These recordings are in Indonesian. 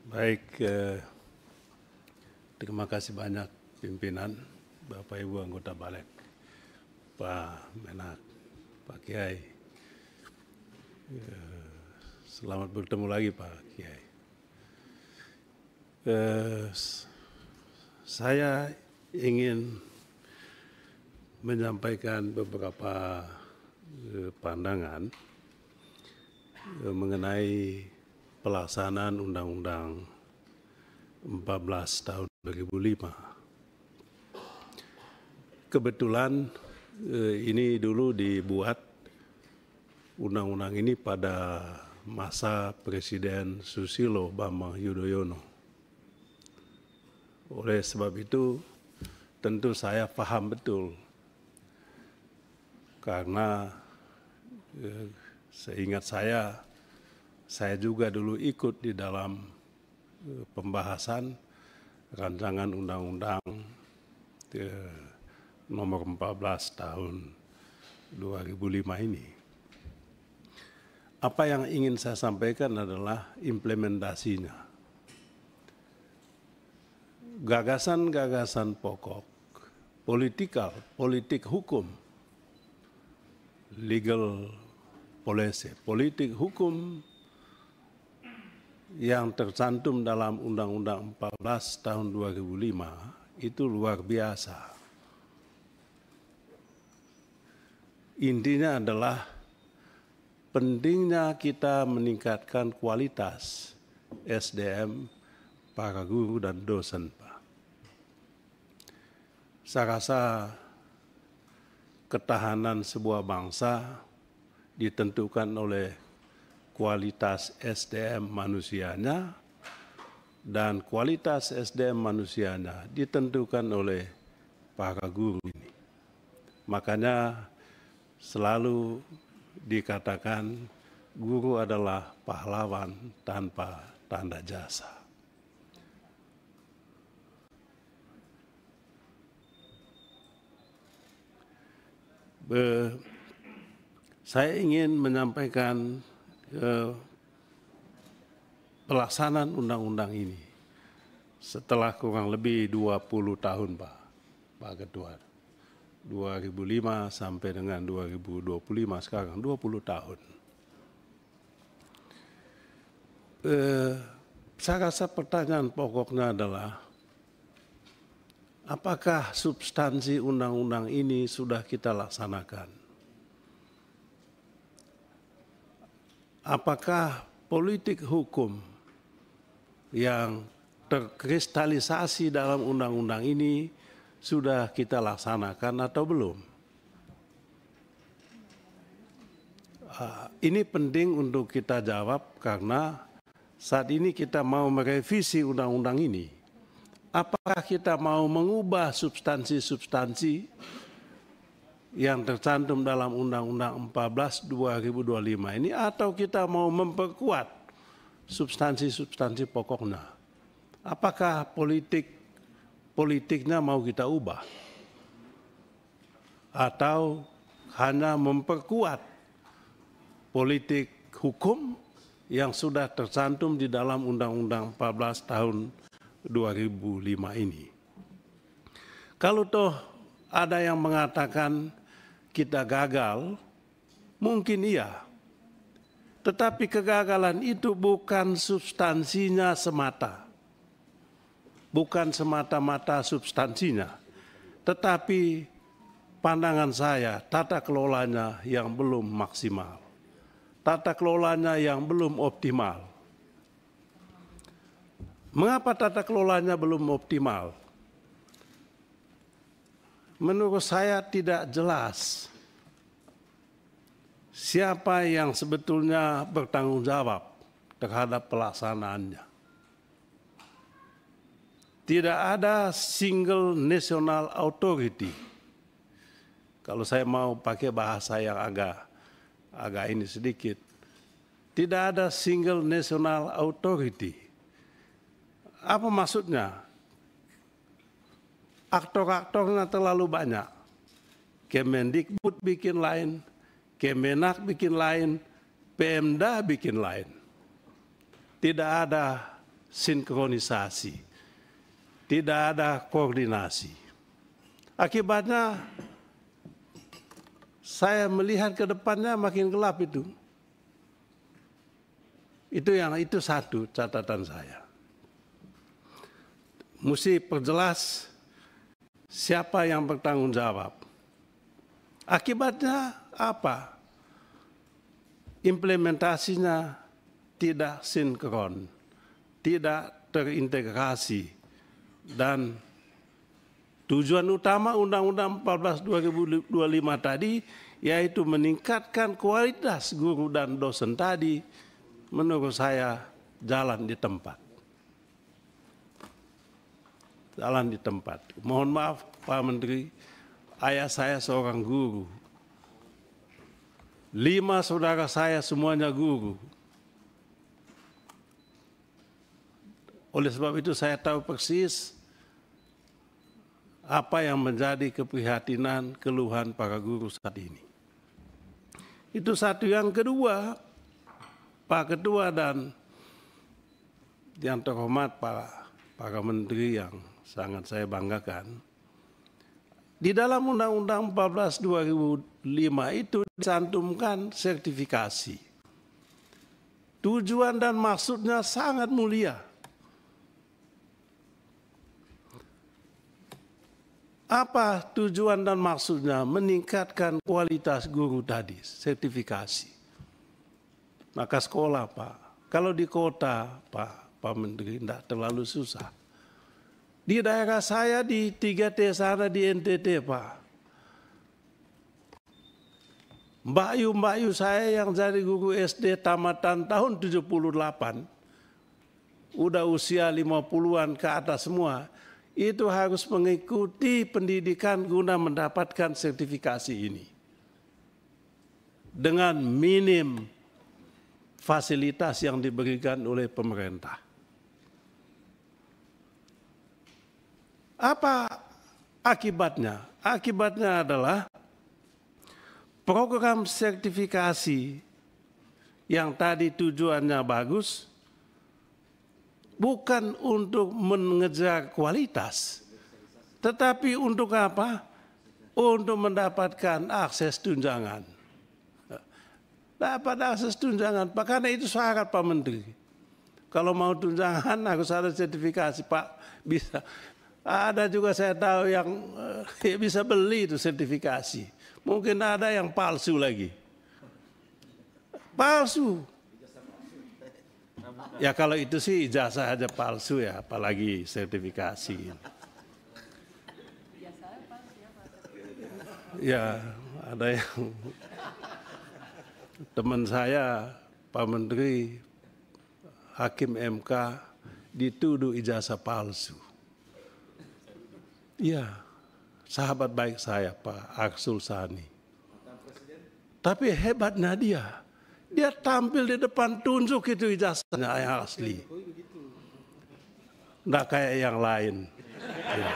Baik, terima kasih banyak pimpinan, Bapak Ibu anggota Balik, Pak Menak, Pak Kiai. Selamat bertemu lagi Pak Kiai. Saya ingin menyampaikan beberapa pandangan mengenai pelaksanaan Undang-Undang 14 tahun 2005. Kebetulan ini dulu dibuat undang-undang ini pada masa Presiden Susilo Bambang Yudhoyono. Oleh sebab itu tentu saya paham betul karena seingat saya juga dulu ikut di dalam pembahasan rancangan undang-undang nomor 14 tahun 2005 ini. Apa yang ingin saya sampaikan adalah implementasinya. Gagasan-gagasan pokok, politik hukum, legal policy, politik hukum yang tercantum dalam Undang-Undang 14 tahun 2005 itu luar biasa. Intinya adalah pentingnya kita meningkatkan kualitas SDM para guru dan dosen, Pak. Saya rasa ketahanan sebuah bangsa ditentukan oleh kualitas SDM manusianya, dan kualitas SDM manusianya ditentukan oleh para guru ini. Makanya selalu dikatakan guru adalah pahlawan tanpa tanda jasa. Saya ingin menyampaikan pelaksanaan undang-undang ini setelah kurang lebih 20 tahun, Pak Ketua. 2005 sampai dengan 2025 sekarang 20 tahun. Saya rasa pertanyaan pokoknya adalah apakah substansi undang-undang ini sudah kita laksanakan? Apakah politik hukum yang terkristalisasi dalam undang-undang ini sudah kita laksanakan atau belum? Ini penting untuk kita jawab karena saat ini kita mau merevisi undang-undang ini. Apakah kita mau mengubah substansi-substansi yang tercantum dalam Undang-Undang 14 2025 ini, atau kita mau memperkuat substansi-substansi pokoknya? Apakah politiknya mau kita ubah? Atau hanya memperkuat politik hukum yang sudah tercantum di dalam Undang-Undang 14 tahun 2005 ini? Kalau toh ada yang mengatakan kita gagal, mungkin iya. Tetapi kegagalan itu bukan substansinya semata. Bukan semata-mata substansinya. Tetapi pandangan saya, tata kelolanya yang belum maksimal. Tata kelolanya yang belum optimal. Mengapa tata kelolanya belum optimal? Menurut saya tidak jelas siapa yang sebetulnya bertanggung jawab terhadap pelaksanaannya. Tidak ada single national authority. Kalau saya mau pakai bahasa yang agak ini sedikit, tidak ada single national authority. Apa maksudnya? Aktor-aktornya terlalu banyak. Kemendikbud bikin lain, Kemenak bikin lain, Pemda bikin lain. Tidak ada sinkronisasi, tidak ada koordinasi. Akibatnya saya melihat ke depannya makin gelap itu. Itu satu catatan saya. Mesti perjelas siapa yang bertanggung jawab. Akibatnya apa? Implementasinya tidak sinkron, tidak terintegrasi, dan tujuan utama Undang-Undang 14 2025 tadi yaitu meningkatkan kualitas guru dan dosen tadi, menurut saya jalan di tempat. Jalan di tempat. Mohon maaf Pak Menteri, ayah saya seorang guru. 5 saudara saya semuanya guru. Oleh sebab itu saya tahu persis apa yang menjadi keprihatinan, keluhan para guru saat ini. Itu satu. Yang kedua, Pak Ketua dan yang terhormat para menteri yang sangat saya banggakan, di dalam Undang-Undang 14 2005 itu dicantumkan sertifikasi. Tujuan dan maksudnya sangat mulia. Apa tujuan dan maksudnya? Meningkatkan kualitas guru tadi, sertifikasi. Maka sekolah Pak, kalau di kota Pak Menteri tidak terlalu susah. Di daerah saya di 3T sana di NTT Pak, mbak-yu saya yang jadi guru SD tamatan tahun 78, udah usia 50-an ke atas semua, itu harus mengikuti pendidikan guna mendapatkan sertifikasi ini. Dengan minim fasilitas yang diberikan oleh pemerintah. Apa akibatnya? Akibatnya adalah program sertifikasi yang tadi tujuannya bagus, bukan untuk mengejar kualitas, tetapi untuk apa? Untuk mendapatkan akses tunjangan. Dapat akses tunjangan, Pak, karena itu syarat Pak Menteri. Kalau mau tunjangan harus ada sertifikasi, Pak. Bisa. Ada juga saya tahu yang bisa beli itu sertifikasi. Mungkin ada yang palsu lagi. Palsu. Ya kalau itu sih ijazah aja palsu ya, apalagi sertifikasi. Ya, ada yang teman saya, Pak Menteri, Hakim MK, dituduh ijazah palsu. Iya, sahabat baik saya Pak Arsul Sani. Tapi hebatnya dia tampil di depan tunjuk itu ijazahnya yang asli. Nggak kayak yang lain. Ya.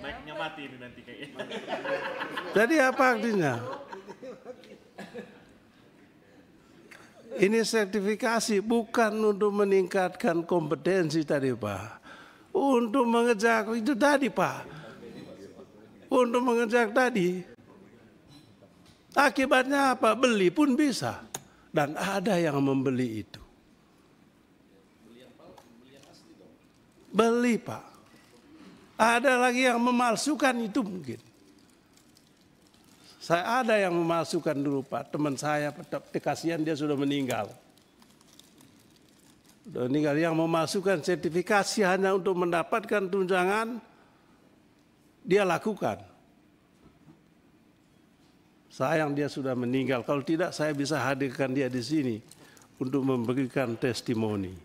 Naiknya mati ini nanti kayaknya. Jadi apa artinya? Ini sertifikasi bukan untuk meningkatkan kompetensi tadi Pak. Untuk mengejar itu tadi Pak. Untuk mengejar tadi. Akibatnya apa? Beli pun bisa. Dan ada yang membeli itu. Beli Pak. Ada lagi yang memalsukan itu mungkin. Saya ada yang memasukkan dulu Pak, teman saya, kasihan dia sudah meninggal. Sudah meninggal, yang memasukkan sertifikasi hanya untuk mendapatkan tunjangan, dia lakukan. Sayang dia sudah meninggal, kalau tidak saya bisa hadirkan dia di sini untuk memberikan testimoni.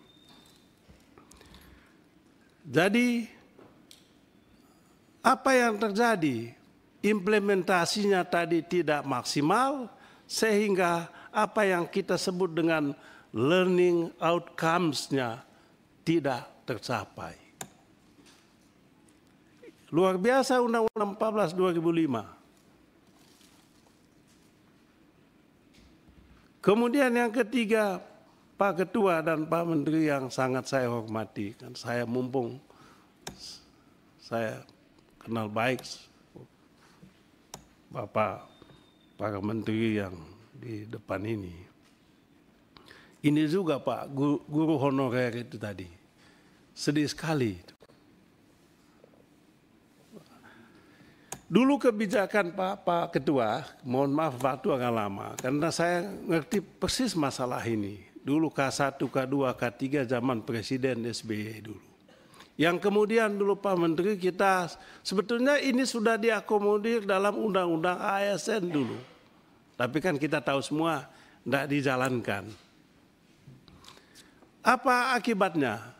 Jadi, apa yang terjadi? Implementasinya tadi tidak maksimal sehingga apa yang kita sebut dengan learning outcomes-nya tidak tercapai. Luar biasa Undang-Undang 14 2005. Kemudian yang ketiga, Pak Ketua dan Pak Menteri yang sangat saya hormati, kan saya mumpung saya kenal baik Bapak para Menteri yang di depan ini. Ini juga Pak guru honorer itu tadi, sedih sekali. Dulu kebijakan Pak Ketua, mohon maaf waktu agak lama, karena saya ngerti persis masalah ini. Dulu K1, K2, K3 zaman Presiden SBY dulu. Yang kemudian dulu Pak Menteri kita, sebetulnya ini sudah diakomodir dalam Undang-Undang ASN dulu. Tapi kan kita tahu semua tidak dijalankan. Apa akibatnya?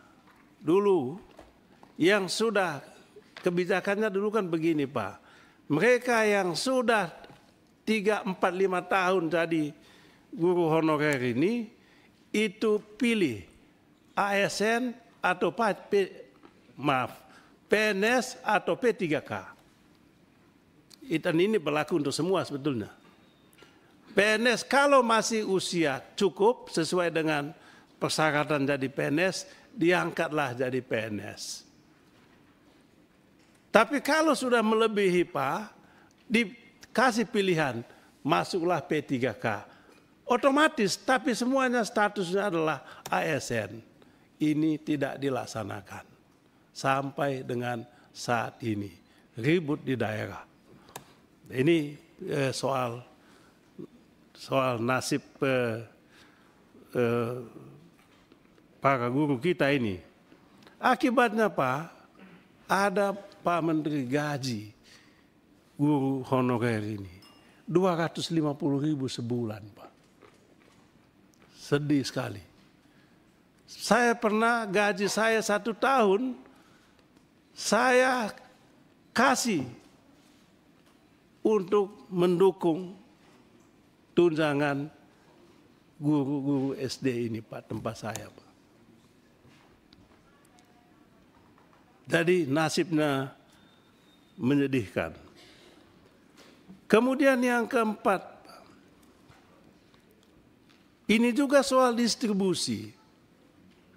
Dulu yang sudah kebijakannya dulu kan begini Pak. Mereka yang sudah 3, 4, 5 tahun jadi guru honorer ini, itu pilih ASN atau PNS atau P3K. Dan ini berlaku untuk semua sebetulnya. PNS kalau masih usia cukup sesuai dengan persyaratan jadi PNS, diangkatlah jadi PNS. Tapi kalau sudah melebihi Pak, dikasih pilihan, masuklah P3K. Otomatis, tapi semuanya statusnya adalah ASN. Ini tidak dilaksanakan. Sampai dengan saat ini. Ribut di daerah. Ini soal nasib para guru kita ini. Akibatnya Pak, ada Pak Menteri gaji guru honorer ini 250.000 sebulan Pak. Sedih sekali. Saya pernah gaji saya 1 tahun, saya kasih untuk mendukung tunjangan guru-guru SD ini Pak, tempat saya Pak. Jadi nasibnya menyedihkan. Kemudian yang keempat, ini juga soal distribusi.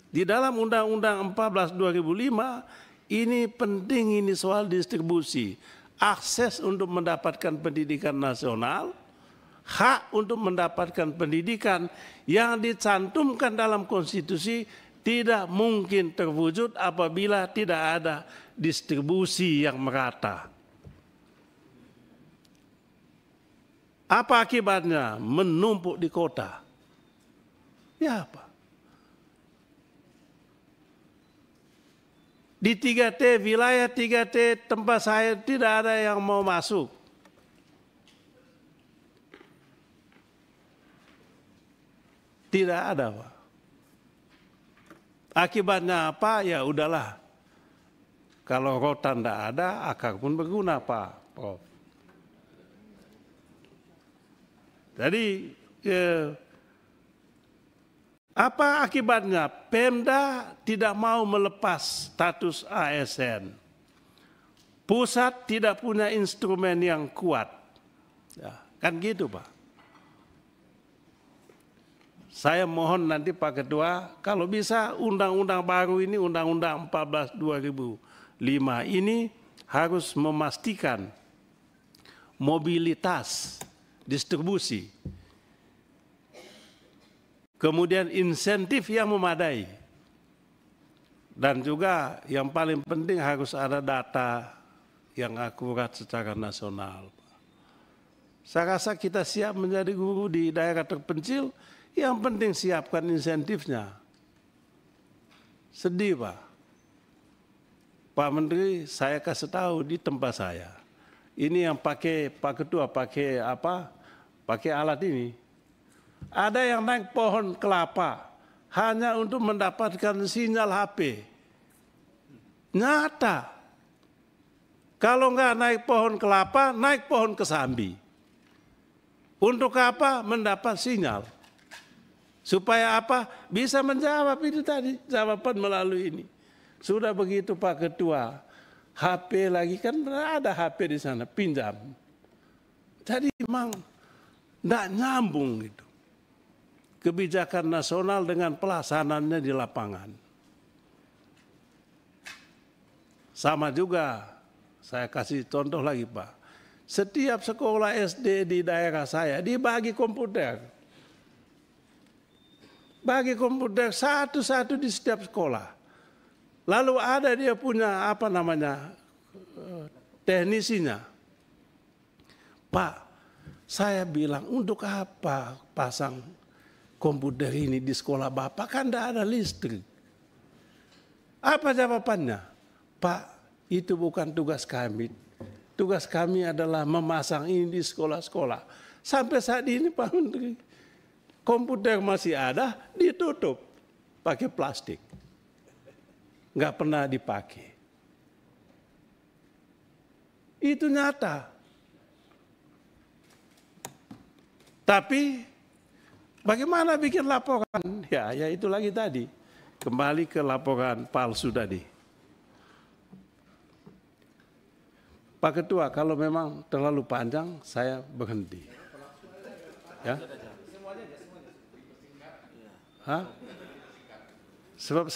Di dalam Undang-Undang 14 2005, ini penting ini soal distribusi. Akses untuk mendapatkan pendidikan nasional, hak untuk mendapatkan pendidikan yang dicantumkan dalam konstitusi tidak mungkin terwujud apabila tidak ada distribusi yang merata. Apa akibatnya? Menumpuk di kota. Ya apa? Di 3T, wilayah 3T tempat saya tidak ada yang mau masuk. Tidak ada Pak. Akibatnya apa? Ya udahlah. Kalau rotan tidak ada, akar pun berguna Pak Prof. Jadi apa akibatnya? Pemda tidak mau melepas status ASN. Pusat tidak punya instrumen yang kuat. Ya, kan gitu Pak. Saya mohon nanti Pak Ketua, kalau bisa undang-undang baru ini, Undang-Undang 14 2005 ini harus memastikan mobilitas distribusi. Kemudian insentif yang memadai. Dan juga yang paling penting harus ada data yang akurat secara nasional. Saya rasa kita siap menjadi guru di daerah terpencil, yang penting siapkan insentifnya. Sedih Pak. Pak Menteri, saya kasih tahu di tempat saya. Ini yang pakai Pak Ketua pakai apa? Pakai alat ini. Ada yang naik pohon kelapa hanya untuk mendapatkan sinyal HP. Nyata. Kalau nggak naik pohon kelapa, naik pohon kesambi. Untuk apa? Mendapat sinyal. Supaya apa? Bisa menjawab itu tadi, jawaban melalui ini. Sudah begitu Pak Ketua, HP lagi kan ada HP di sana, pinjam. Jadi memang tidak nyambung gitu. kebijakan nasional dengan pelaksanaannya di lapangan. Sama juga, saya kasih contoh lagi Pak. Setiap sekolah SD di daerah saya dibagi komputer. Bagi komputer satu-satu di setiap sekolah. Lalu ada dia punya teknisinya. Pak, saya bilang untuk apa pasang komputer ini di sekolah Bapak, kan tidak ada listrik. Apa jawabannya? Pak, itu bukan tugas kami. Tugas kami adalah memasang ini di sekolah-sekolah. Sampai saat ini Pak Menteri, komputer masih ada, ditutup pakai plastik. Nggak pernah dipakai. Itu nyata. Tapi bagaimana bikin laporan? Ya itu lagi tadi. Kembali ke laporan palsu tadi. Pak Ketua, kalau memang terlalu panjang, saya berhenti. Ya. Hah? Sebab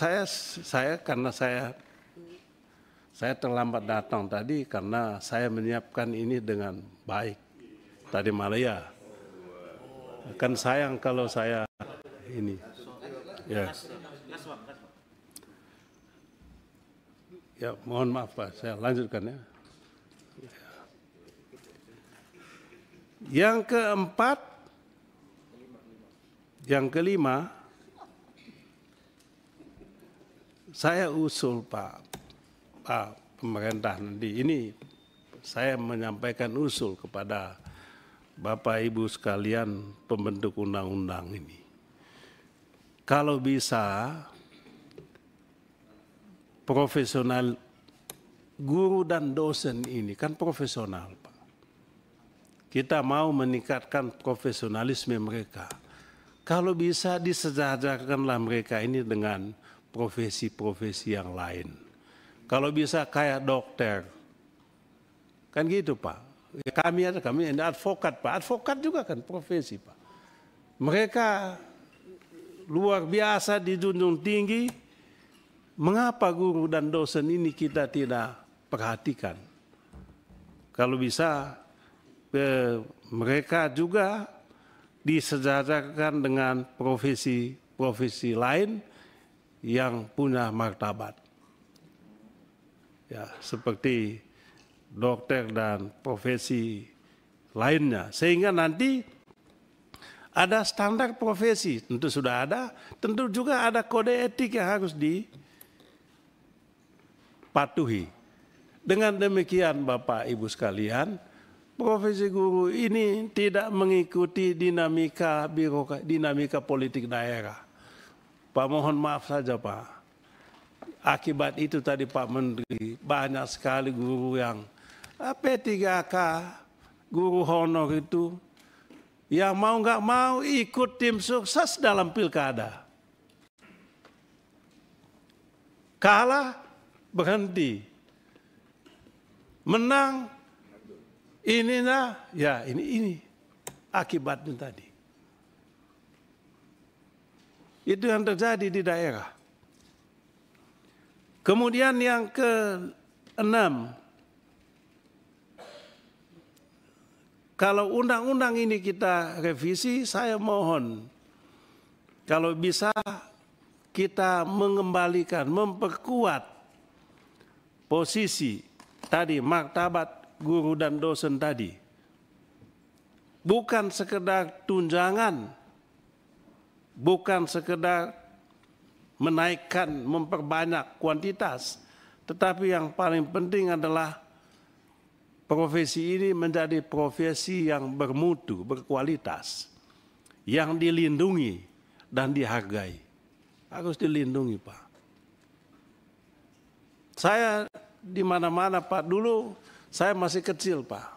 karena saya terlambat datang tadi karena saya menyiapkan ini dengan baik tadi malam ya. Kan sayang kalau saya ini. Ya. Ya, mohon maaf Pak, saya lanjutkan ya. Yang keempat, yang kelima, saya usul Pak pemerintah nanti ini, saya menyampaikan usul kepada Bapak Ibu sekalian pembentuk undang-undang ini. Kalau bisa profesional guru dan dosen ini kan profesional Pak. Kita mau meningkatkan profesionalisme mereka. Kalau bisa disejajarkanlah mereka ini dengan profesi-profesi yang lain. Kalau bisa kayak dokter, kan gitu Pak. Kami ini advokat Pak. Advokat juga kan profesi Pak. Mereka luar biasa dijunjung tinggi. Mengapa guru dan dosen ini kita tidak perhatikan? Kalau bisa mereka juga disejajarkan dengan profesi-profesi lain yang punya martabat. Ya, seperti dokter dan profesi lainnya. Sehingga nanti ada standar profesi, tentu sudah ada, tentu juga ada kode etik yang harus dipatuhi. Dengan demikian Bapak Ibu sekalian, profesi guru ini tidak mengikuti dinamika politik daerah. Pak mohon maaf saja Pak. Akibat itu tadi Pak Menteri, banyak sekali guru yang P3K, guru honor itu, yang mau nggak mau ikut tim sukses dalam pilkada. Kalah, berhenti. Menang, ini akibatnya tadi. Itu yang terjadi di daerah. Kemudian yang ke-6, kalau undang-undang ini kita revisi, saya mohon kalau bisa kita mengembalikan, memperkuat posisi tadi martabat guru dan dosen tadi. Bukan sekedar tunjangan, bukan sekedar menaikkan, memperbanyak kuantitas, tetapi yang paling penting adalah profesi ini menjadi profesi yang bermutu, berkualitas, yang dilindungi dan dihargai. Harus dilindungi Pak. Saya di mana-mana Pak, dulu saya masih kecil Pak.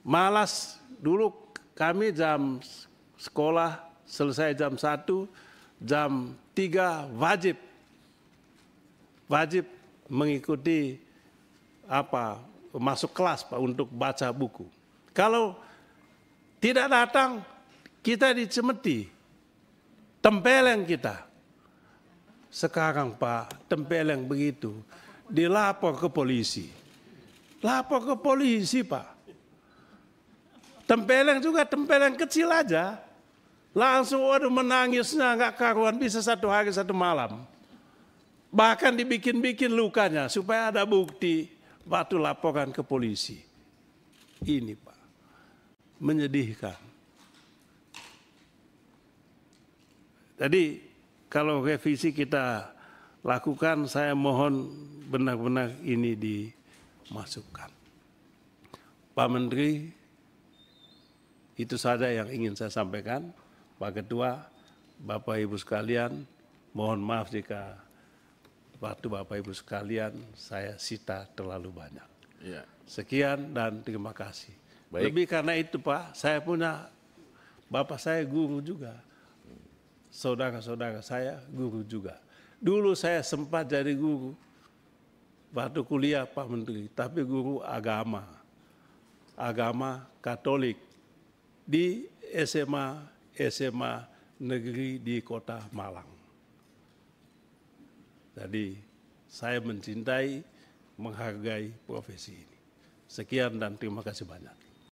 Malas, dulu kami jam sekolah selesai jam 1, jam 3 wajib mengikuti masuk kelas Pak untuk baca buku. Kalau tidak datang, kita dicemeti, tempeleng kita. Sekarang Pak, tempeleng begitu, dilapor ke polisi. Lapor ke polisi Pak. Tempeleng juga tempeleng kecil aja. Langsung waduh menangisnya nggak karuan, bisa 1 hari 1 malam. Bahkan dibikin-bikin lukanya supaya ada bukti, waktu laporan ke polisi. Ini Pak, menyedihkan. Jadi kalau revisi kita lakukan, saya mohon benar-benar ini dimasukkan. Pak Menteri, itu saja yang ingin saya sampaikan. Pak Ketua, Bapak Ibu sekalian, mohon maaf jika waktu Bapak Ibu sekalian saya sita terlalu banyak. Ya. Sekian dan terima kasih. Baik. Lebih karena itu Pak, saya punya, bapak saya guru juga. Saudara-saudara saya guru juga. Dulu saya sempat jadi guru waktu kuliah Pak Menteri, tapi guru agama Katolik di SMA negeri di Kota Malang. Jadi saya mencintai, menghargai profesi ini. Sekian dan terima kasih banyak.